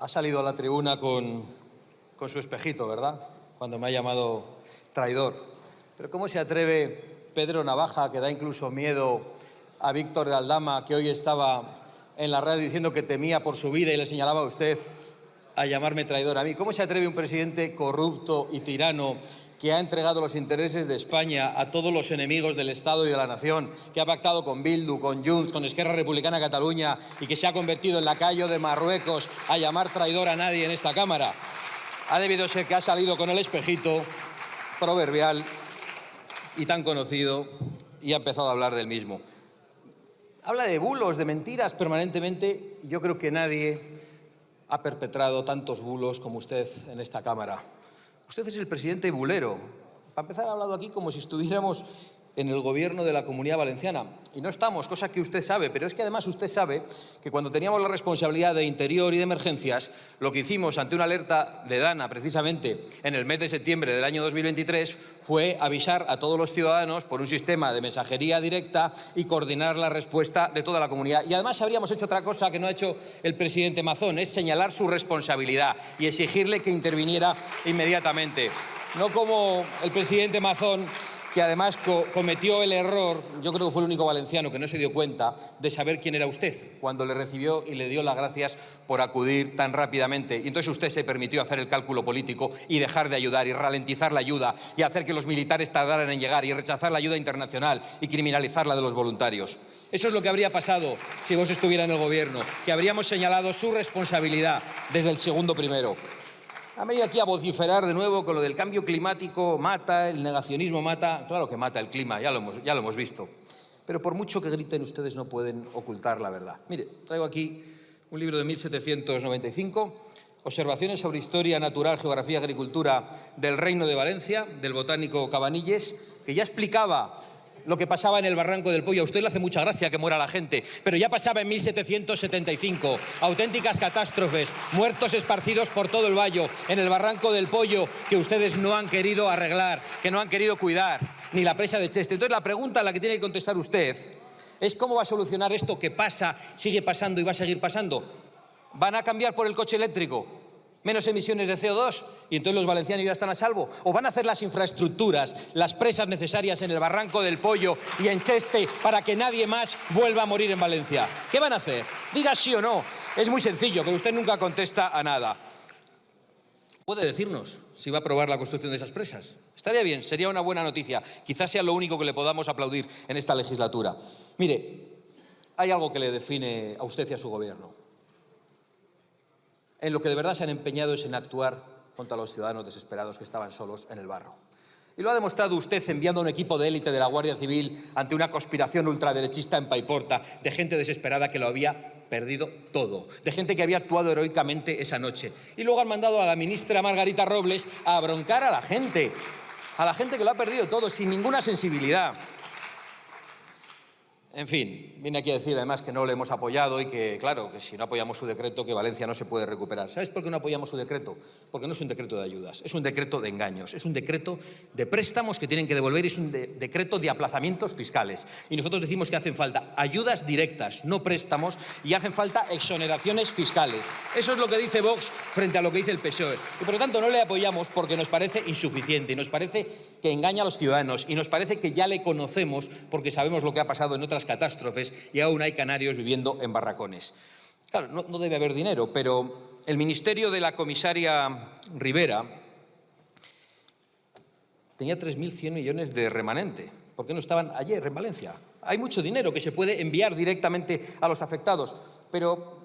Ha salido a la tribuna con su espejito, ¿verdad? Cuando me ha llamado traidor. Pero ¿cómo se atreve Pedro Navaja, que da incluso miedo a Víctor de Aldama, que hoy estaba en la radio diciendo que temía por su vida y le señalaba a usted, a llamarme traidor a mí? ¿Cómo se atreve un presidente corrupto y tirano que ha entregado los intereses de España a todos los enemigos del Estado y de la nación, que ha pactado con Bildu, con Junts, con Esquerra Republicana de Cataluña y que se ha convertido en lacayo de Marruecos, a llamar traidor a nadie en esta Cámara? Ha debido ser que ha salido con el espejito proverbial y tan conocido y ha empezado a hablar del mismo. Habla de bulos, de mentiras permanentemente. Yo creo que nadie ha perpetrado tantos bulos como usted en esta Cámara. Usted es el presidente bulero. Para empezar, ha hablado aquí como si estuviéramos en el gobierno de la Comunidad Valenciana. Y no estamos, cosa que usted sabe, pero es que además usted sabe que cuando teníamos la responsabilidad de Interior y de Emergencias, lo que hicimos ante una alerta de Dana, precisamente en el mes de septiembre del año 2023, fue avisar a todos los ciudadanos por un sistema de mensajería directa y coordinar la respuesta de toda la comunidad. Y además habríamos hecho otra cosa que no ha hecho el presidente Mazón, es señalar su responsabilidad y exigirle que interviniera inmediatamente. No como el presidente Mazón, que además cometió el error, yo creo que fue el único valenciano que no se dio cuenta de saber quién era usted cuando le recibió y le dio las gracias por acudir tan rápidamente. Y entonces usted se permitió hacer el cálculo político y dejar de ayudar y ralentizar la ayuda y hacer que los militares tardaran en llegar y rechazar la ayuda internacional y criminalizar la de los voluntarios. Eso es lo que habría pasado si vos estuviera en el gobierno, que habríamos señalado su responsabilidad desde el segundo primero. Han venido aquí a vociferar de nuevo con lo del cambio climático, mata, el negacionismo mata. Claro que mata el clima, ya lo hemos visto. Pero por mucho que griten, ustedes no pueden ocultar la verdad. Mire, traigo aquí un libro de 1795, Observaciones sobre Historia Natural, Geografía y Agricultura del Reino de Valencia, del botánico Cabanilles, que ya explicaba lo que pasaba en el Barranco del Pollo. A usted le hace mucha gracia que muera la gente, pero ya pasaba en 1775. Auténticas catástrofes, muertos esparcidos por todo el valle, en el Barranco del Pollo, que ustedes no han querido arreglar, que no han querido cuidar, ni la presa de Cheste. Entonces la pregunta a la que tiene que contestar usted es cómo va a solucionar esto que pasa, sigue pasando y va a seguir pasando. ¿Van a cambiar por el coche eléctrico? ¿Menos emisiones de CO2? ¿Y entonces los valencianos ya están a salvo? ¿O van a hacer las infraestructuras, las presas necesarias en el Barranco del Pollo y en Cheste para que nadie más vuelva a morir en Valencia? ¿Qué van a hacer? Diga sí o no. Es muy sencillo, que usted nunca contesta a nada. ¿Puede decirnos si va a aprobar la construcción de esas presas? Estaría bien, sería una buena noticia. Quizás sea lo único que le podamos aplaudir en esta legislatura. Mire, hay algo que le define a usted y a su gobierno. En lo que de verdad se han empeñado es en actuar contra los ciudadanos desesperados que estaban solos en el barro. Y lo ha demostrado usted enviando a un equipo de élite de la Guardia Civil ante una conspiración ultraderechista en Paiporta, de gente desesperada que lo había perdido todo, de gente que había actuado heroicamente esa noche. Y luego han mandado a la ministra Margarita Robles a broncar a la gente que lo ha perdido todo, sin ninguna sensibilidad. En fin, viene aquí a decir además que no le hemos apoyado y que, claro, que si no apoyamos su decreto, que Valencia no se puede recuperar. ¿Sabes por qué no apoyamos su decreto? Porque no es un decreto de ayudas, es un decreto de engaños, es un decreto de préstamos que tienen que devolver, es un decreto de aplazamientos fiscales. Y nosotros decimos que hacen falta ayudas directas, no préstamos, y hacen falta exoneraciones fiscales. Eso es lo que dice Vox frente a lo que dice el PSOE. Y por lo tanto no le apoyamos porque nos parece insuficiente, y nos parece que engaña a los ciudadanos, y nos parece que ya le conocemos porque sabemos lo que ha pasado en otras catástrofes y aún hay canarios viviendo en barracones. Claro, no debe haber dinero, pero el ministerio de la comisaria Rivera tenía 3.100 millones de remanente. ¿Por qué no estaban ayer en Valencia? Hay mucho dinero que se puede enviar directamente a los afectados, pero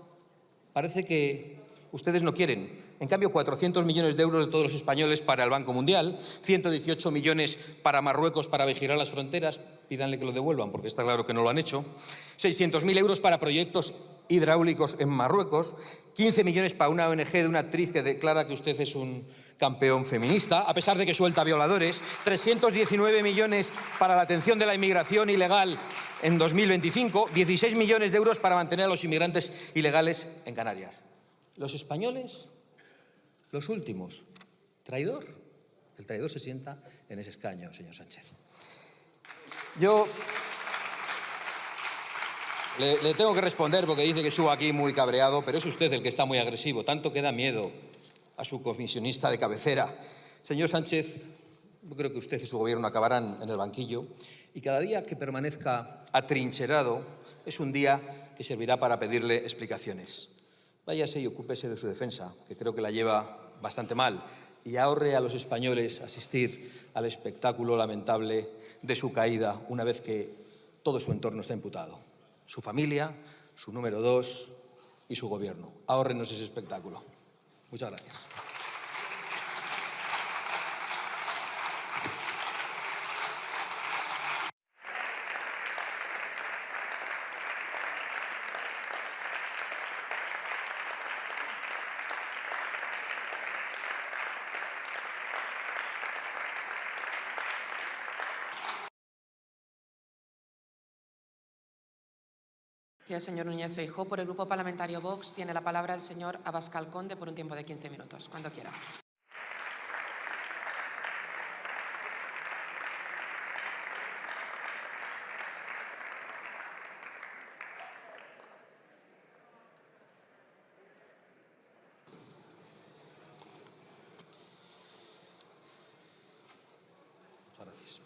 parece que ustedes no quieren. En cambio, 400 millones de euros de todos los españoles para el Banco Mundial, 118 millones para Marruecos para vigilar las fronteras, pídanle que lo devuelvan porque está claro que no lo han hecho, 600.000 euros para proyectos hidráulicos en Marruecos, 15 millones para una ONG de una actriz que declara que usted es un campeón feminista, a pesar de que suelta violadores, 319 millones para la atención de la inmigración ilegal en 2025, 16 millones de euros para mantener a los inmigrantes ilegales en Canarias. Los españoles, los últimos. ¿Traidor? El traidor se sienta en ese escaño, señor Sánchez. Le tengo que responder porque dice que subo aquí muy cabreado, pero es usted el que está muy agresivo, tanto que da miedo a su comisionista de cabecera. Señor Sánchez, yo creo que usted y su gobierno acabarán en el banquillo y cada día que permanezca atrincherado es un día que servirá para pedirle explicaciones. Váyase y ocúpese de su defensa, que creo que la lleva bastante mal, y ahorre a los españoles asistir al espectáculo lamentable de su caída una vez que todo su entorno está imputado. Su familia, su número 2 y su gobierno. Ahórrenos ese espectáculo. Muchas gracias. Gracias, señor Núñez Feijóo. Por el Grupo Parlamentario Vox tiene la palabra el señor Abascal Conde por un tiempo de 15 minutos, cuando quiera. Muchas gracias.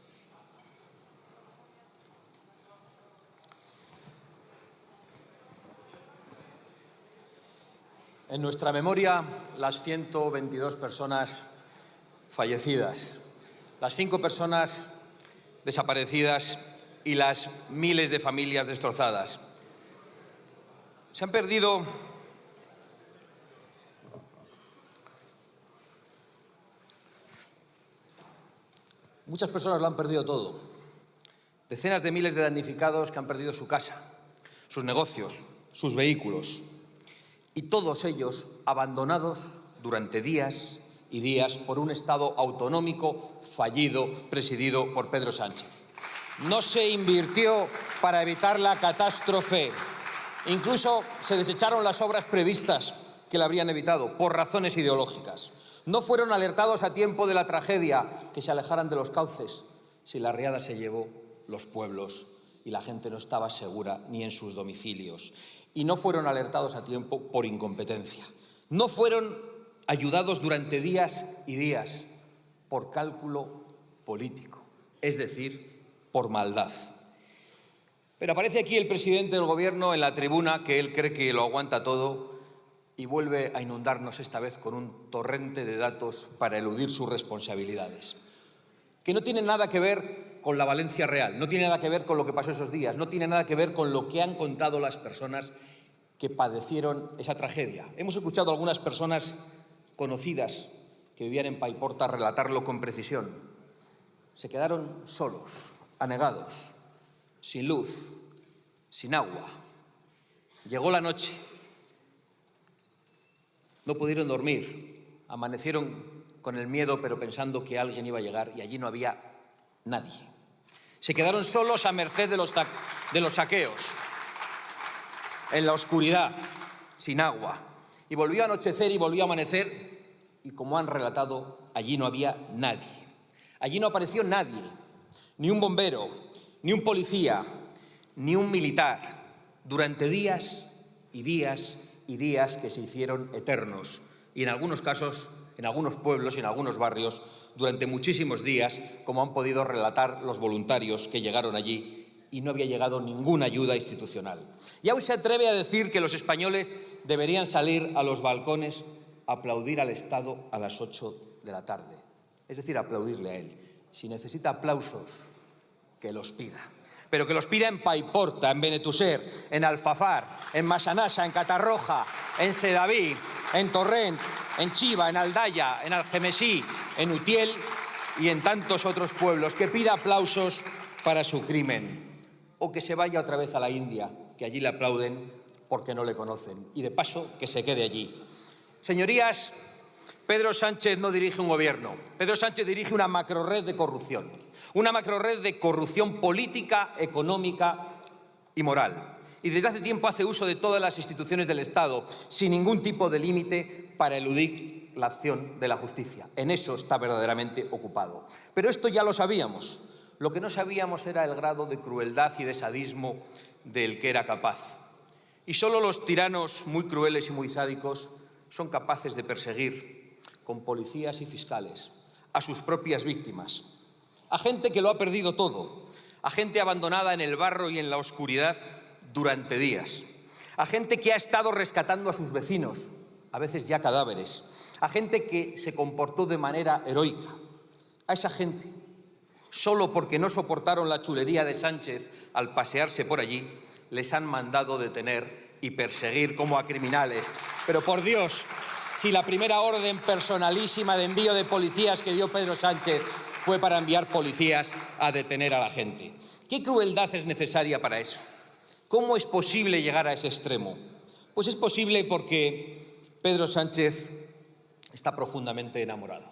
En nuestra memoria, las 122 personas fallecidas, las 5 personas desaparecidas y las miles de familias destrozadas. Se han perdido muchas personas, lo han perdido todo. Decenas de miles de damnificados que han perdido su casa, sus negocios, sus vehículos. Y todos ellos abandonados durante días y días por un Estado autonómico fallido, presidido por Pedro Sánchez. No se invirtió para evitar la catástrofe. Incluso se desecharon las obras previstas que la habrían evitado por razones ideológicas. No fueron alertados a tiempo de la tragedia, que se alejaran de los cauces. Si la riada se llevó los pueblos y la gente no estaba segura ni en sus domicilios. Y no fueron alertados a tiempo por incompetencia. No fueron ayudados durante días y días por cálculo político, es decir, por maldad. Pero aparece aquí el presidente del Gobierno en la tribuna, que él cree que lo aguanta todo, y vuelve a inundarnos esta vez con un torrente de datos para eludir sus responsabilidades, que no tienen nada que ver con la Valencia real, no tiene nada que ver con lo que pasó esos días, no tiene nada que ver con lo que han contado las personas que padecieron esa tragedia. Hemos escuchado a algunas personas conocidas que vivían en Paiporta relatarlo con precisión. Se quedaron solos, anegados, sin luz, sin agua. Llegó la noche, no pudieron dormir, amanecieron con el miedo, pero pensando que alguien iba a llegar, y allí no había nadie. Se quedaron solos a merced de los saqueos, en la oscuridad, sin agua. Y volvió a anochecer y volvió a amanecer, y como han relatado, allí no había nadie. Allí no apareció nadie, ni un bombero, ni un policía, ni un militar, durante días y días y días que se hicieron eternos, y en algunos casos, en algunos pueblos y en algunos barrios, durante muchísimos días, como han podido relatar los voluntarios que llegaron allí, y no había llegado ninguna ayuda institucional. Y aún se atreve a decir que los españoles deberían salir a los balcones a aplaudir al Estado a las 8 de la tarde. Es decir, aplaudirle a él. Si necesita aplausos, que los pida. Pero que los pida en Paiporta, en Benetúser, en Alfafar, en Massanassa, en Catarroja, en Sedaví, en Torrent, en Chiva, en Aldaya, en Algemesí, en Utiel y en tantos otros pueblos. Que pida aplausos para su crimen. O que se vaya otra vez a la India, que allí le aplauden porque no le conocen. Y de paso, que se quede allí. Señorías, Pedro Sánchez no dirige un gobierno. Pedro Sánchez dirige una macrorred de corrupción. Una macrorred de corrupción política, económica y moral. Y desde hace tiempo hace uso de todas las instituciones del Estado, sin ningún tipo de límite, para eludir la acción de la justicia. En eso está verdaderamente ocupado. Pero esto ya lo sabíamos. Lo que no sabíamos era el grado de crueldad y de sadismo del que era capaz. Y solo los tiranos muy crueles y muy sádicos son capaces de perseguir con policías y fiscales a sus propias víctimas, a gente que lo ha perdido todo, a gente abandonada en el barro y en la oscuridad durante días, a gente que ha estado rescatando a sus vecinos, a veces ya cadáveres, a gente que se comportó de manera heroica. A esa gente, solo porque no soportaron la chulería de Sánchez al pasearse por allí, les han mandado detener y perseguir como a criminales. Pero por Dios, si la primera orden personalísima de envío de policías que dio Pedro Sánchez fue para enviar policías a detener a la gente. ¿Qué crueldad es necesaria para eso? ¿Cómo es posible llegar a ese extremo? Pues es posible porque Pedro Sánchez está profundamente enamorado.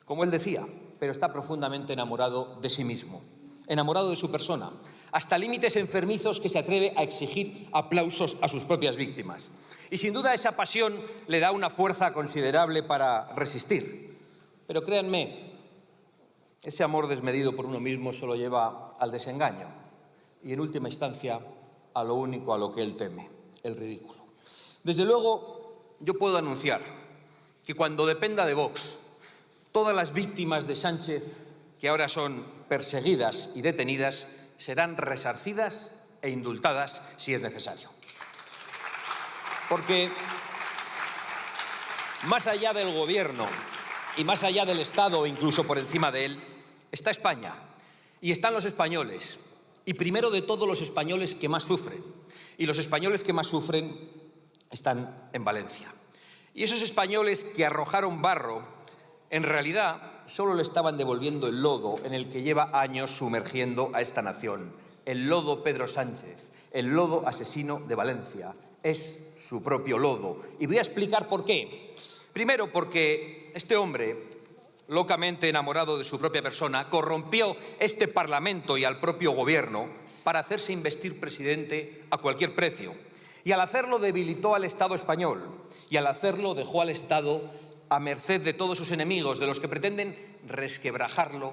Como él decía, pero está profundamente enamorado de sí mismo, enamorado de su persona, hasta límites enfermizos que se atreve a exigir aplausos a sus propias víctimas. Y sin duda esa pasión le da una fuerza considerable para resistir. Pero créanme, ese amor desmedido por uno mismo solo lleva al desengaño y, en última instancia, a lo único a lo que él teme, el ridículo. Desde luego, yo puedo anunciar que cuando dependa de Vox, todas las víctimas de Sánchez, que ahora son perseguidas y detenidas, serán resarcidas e indultadas si es necesario. Porque más allá del Gobierno y más allá del Estado, incluso por encima de él, está España y están los españoles. Y primero de todo los españoles que más sufren. Y los españoles que más sufren están en Valencia. Y esos españoles que arrojaron barro, en realidad solo le estaban devolviendo el lodo en el que lleva años sumergiendo a esta nación. El lodo Pedro Sánchez, el lodo asesino de Valencia. Es su propio lodo. Y voy a explicar por qué. Primero, porque este hombre, locamente enamorado de su propia persona, corrompió este Parlamento y al propio Gobierno para hacerse investir presidente a cualquier precio. Y al hacerlo debilitó al Estado español. Y al hacerlo dejó al Estado a merced de todos sus enemigos, de los que pretenden resquebrajarlo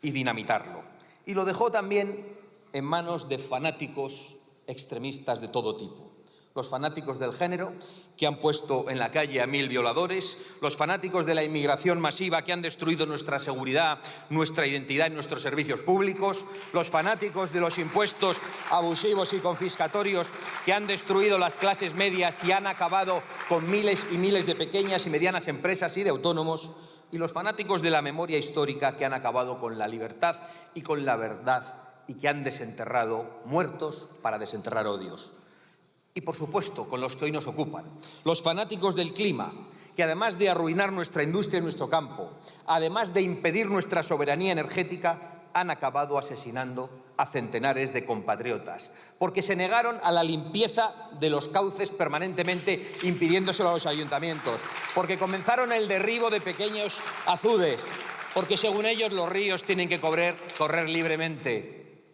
y dinamitarlo. Y lo dejó también en manos de fanáticos extremistas de todo tipo. Los fanáticos del género, que han puesto en la calle a 1000 violadores, los fanáticos de la inmigración masiva, que han destruido nuestra seguridad, nuestra identidad en nuestros servicios públicos, los fanáticos de los impuestos abusivos y confiscatorios, que han destruido las clases medias y han acabado con miles y miles de pequeñas y medianas empresas y de autónomos, y los fanáticos de la memoria histórica, que han acabado con la libertad y con la verdad y que han desenterrado muertos para desenterrar odios. Y, por supuesto, con los que hoy nos ocupan, los fanáticos del clima, que además de arruinar nuestra industria y nuestro campo, además de impedir nuestra soberanía energética, han acabado asesinando a centenares de compatriotas, porque se negaron a la limpieza de los cauces permanentemente impidiéndoselo a los ayuntamientos, porque comenzaron el derribo de pequeños azudes, porque según ellos los ríos tienen que correr libremente,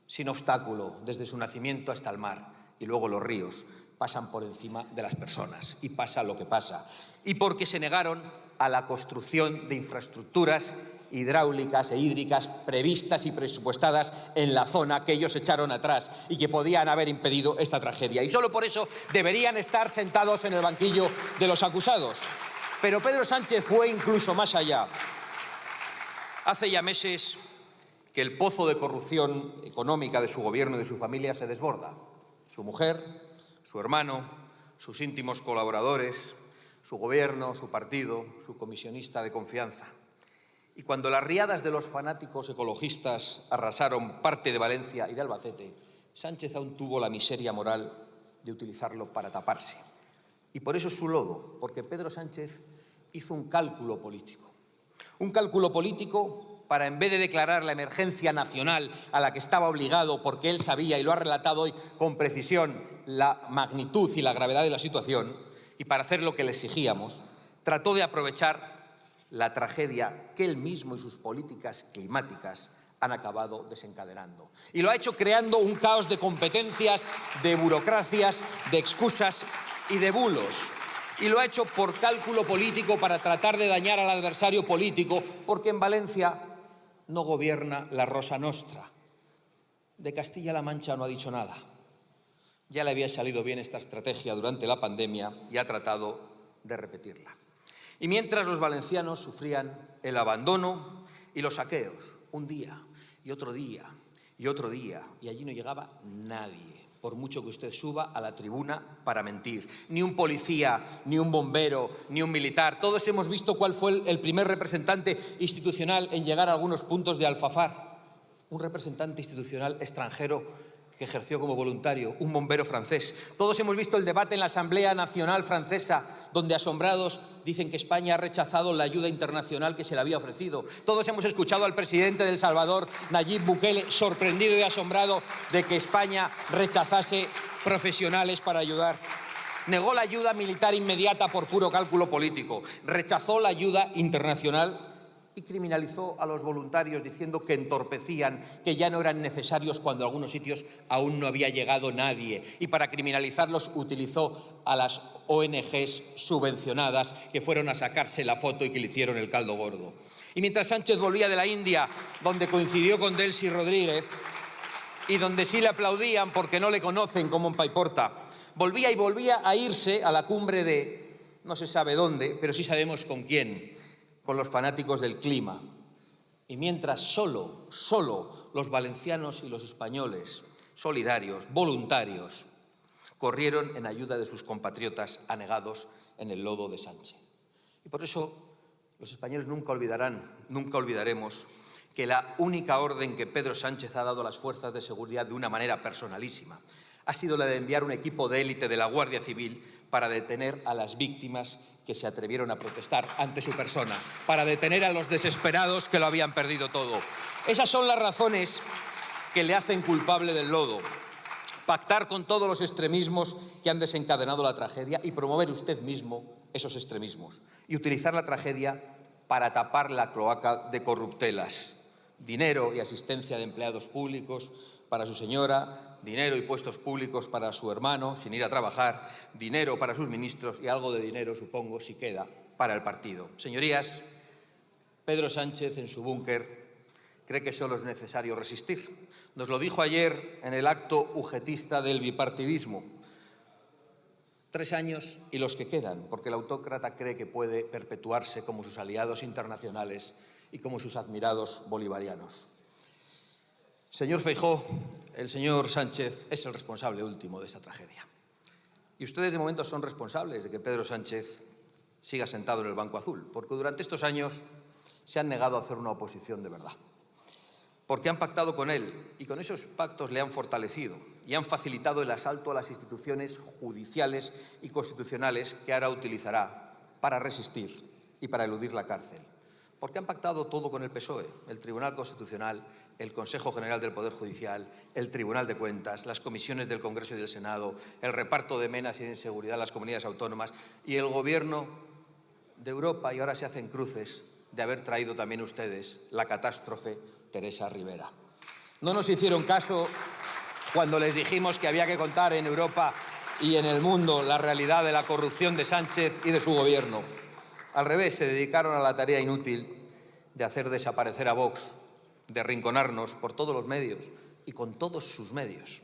sin obstáculo, desde su nacimiento hasta el mar. Y luego los ríos pasan por encima de las personas y pasa lo que pasa. Y porque se negaron a la construcción de infraestructuras hidráulicas e hídricas previstas y presupuestadas en la zona que ellos echaron atrás y que podían haber impedido esta tragedia. Y solo por eso deberían estar sentados en el banquillo de los acusados. Pero Pedro Sánchez fue incluso más allá. Hace ya meses que el pozo de corrupción económica de su gobierno y de su familia se desborda. Su mujer, su hermano, sus íntimos colaboradores, su gobierno, su partido, su comisionista de confianza. Y cuando las riadas de los fanáticos ecologistas arrasaron parte de Valencia y de Albacete, Sánchez aún tuvo la miseria moral de utilizarlo para taparse. Y por eso es su lodo, porque Pedro Sánchez hizo un cálculo político. Un cálculo político para, en vez de declarar la emergencia nacional a la que estaba obligado, porque él sabía, y lo ha relatado hoy con precisión, la magnitud y la gravedad de la situación, y para hacer lo que le exigíamos, trató de aprovechar la tragedia que él mismo y sus políticas climáticas han acabado desencadenando. Y lo ha hecho creando un caos de competencias, de burocracias, de excusas y de bulos. Y lo ha hecho por cálculo político para tratar de dañar al adversario político, porque en Valencia no gobierna la Rosa Nostra. De Castilla-La Mancha no ha dicho nada. Ya le había salido bien esta estrategia durante la pandemia y ha tratado de repetirla. Y mientras los valencianos sufrían el abandono y los saqueos, un día y otro día y otro día, y allí no llegaba nadie, por mucho que usted suba a la tribuna para mentir. Ni un policía, ni un bombero, ni un militar. Todos hemos visto cuál fue el primer representante institucional en llegar a algunos puntos de Alfafar. Un representante institucional extranjero que ejerció como voluntario, un bombero francés. Todos hemos visto el debate en la Asamblea Nacional Francesa, donde asombrados dicen que España ha rechazado la ayuda internacional que se le había ofrecido. Todos hemos escuchado al presidente de El Salvador, Nayib Bukele, sorprendido y asombrado de que España rechazase profesionales para ayudar. Negó la ayuda militar inmediata por puro cálculo político. Rechazó la ayuda internacional y criminalizó a los voluntarios diciendo que entorpecían, que ya no eran necesarios cuando en algunos sitios aún no había llegado nadie. Y para criminalizarlos utilizó a las ONGs subvencionadas que fueron a sacarse la foto y que le hicieron el caldo gordo. Y mientras Sánchez volvía de la India, donde coincidió con Delcy Rodríguez y donde sí le aplaudían porque no le conocen como en Paiporta, volvía a irse a la cumbre de no se sabe dónde, pero sí sabemos con quién, con los fanáticos del clima. Y mientras solo los valencianos y los españoles, solidarios, voluntarios, corrieron en ayuda de sus compatriotas anegados en el lodo de Sánchez. Y por eso los españoles nunca olvidaremos que la única orden que Pedro Sánchez ha dado a las fuerzas de seguridad de una manera personalísima ha sido la de enviar un equipo de élite de la Guardia Civil para detener a las víctimas que se atrevieron a protestar ante su persona, para detener a los desesperados que lo habían perdido todo. Esas son las razones que le hacen culpable del lodo. Pactar con todos los extremismos que han desencadenado la tragedia y promover usted mismo esos extremismos. Y utilizar la tragedia para tapar la cloaca de corruptelas. Dinero y asistencia de empleados públicos para su señora, dinero y puestos públicos para su hermano, sin ir a trabajar, dinero para sus ministros y algo de dinero, supongo, si queda, para el partido. Señorías, Pedro Sánchez, en su búnker, cree que solo es necesario resistir. Nos lo dijo ayer en el acto ujetista del bipartidismo. 3 años y los que quedan, porque el autócrata cree que puede perpetuarse como sus aliados internacionales y como sus admirados bolivarianos. Señor Feijóo, el señor Sánchez es el responsable último de esta tragedia. Y ustedes de momento son responsables de que Pedro Sánchez siga sentado en el banco azul, porque durante estos años se han negado a hacer una oposición de verdad. Porque han pactado con él y con esos pactos le han fortalecido y han facilitado el asalto a las instituciones judiciales y constitucionales que ahora utilizará para resistir y para eludir la cárcel. Porque han pactado todo con el PSOE, el Tribunal Constitucional, el Consejo General del Poder Judicial, el Tribunal de Cuentas, las comisiones del Congreso y del Senado, el reparto de menas y de inseguridad en las comunidades autónomas y el Gobierno de Europa, y ahora se hacen cruces de haber traído también ustedes la catástrofe Teresa Rivera. No nos hicieron caso cuando les dijimos que había que contar en Europa y en el mundo la realidad de la corrupción de Sánchez y de su gobierno. Al revés, se dedicaron a la tarea inútil de hacer desaparecer a Vox, de arrinconarnos por todos los medios y con todos sus medios.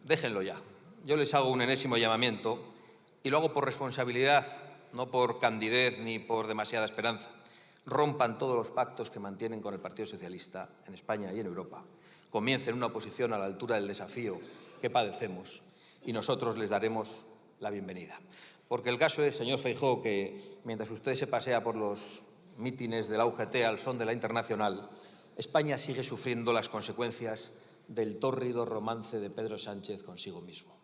Déjenlo ya. Yo les hago un enésimo llamamiento y lo hago por responsabilidad, no por candidez ni por demasiada esperanza. Rompan todos los pactos que mantienen con el Partido Socialista en España y en Europa. Comiencen una oposición a la altura del desafío que padecemos y nosotros les daremos la bienvenida. Porque el caso es, señor Feijóo, que mientras usted se pasea por los mítines de la UGT al son de la Internacional, España sigue sufriendo las consecuencias del tórrido romance de Pedro Sánchez consigo mismo.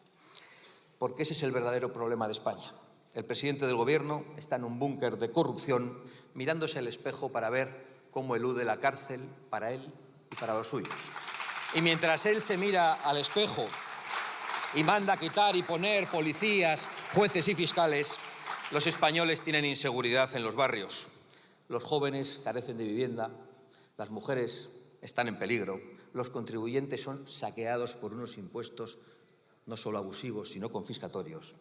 Porque ese es el verdadero problema de España. El presidente del Gobierno está en un búnker de corrupción, mirándose al espejo para ver cómo elude la cárcel para él y para los suyos. Y mientras él se mira al espejo y manda quitar y poner policías, jueces y fiscales, los españoles tienen inseguridad en los barrios. Los jóvenes carecen de vivienda, las mujeres están en peligro, los contribuyentes son saqueados por unos impuestos no solo abusivos, sino confiscatorios.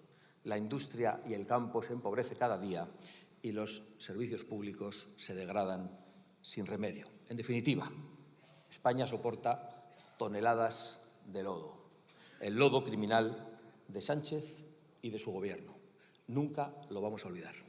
La industria y el campo se empobrece cada día y los servicios públicos se degradan sin remedio. En definitiva, España soporta toneladas de lodo, el lodo criminal de Sánchez y de su gobierno. Nunca lo vamos a olvidar.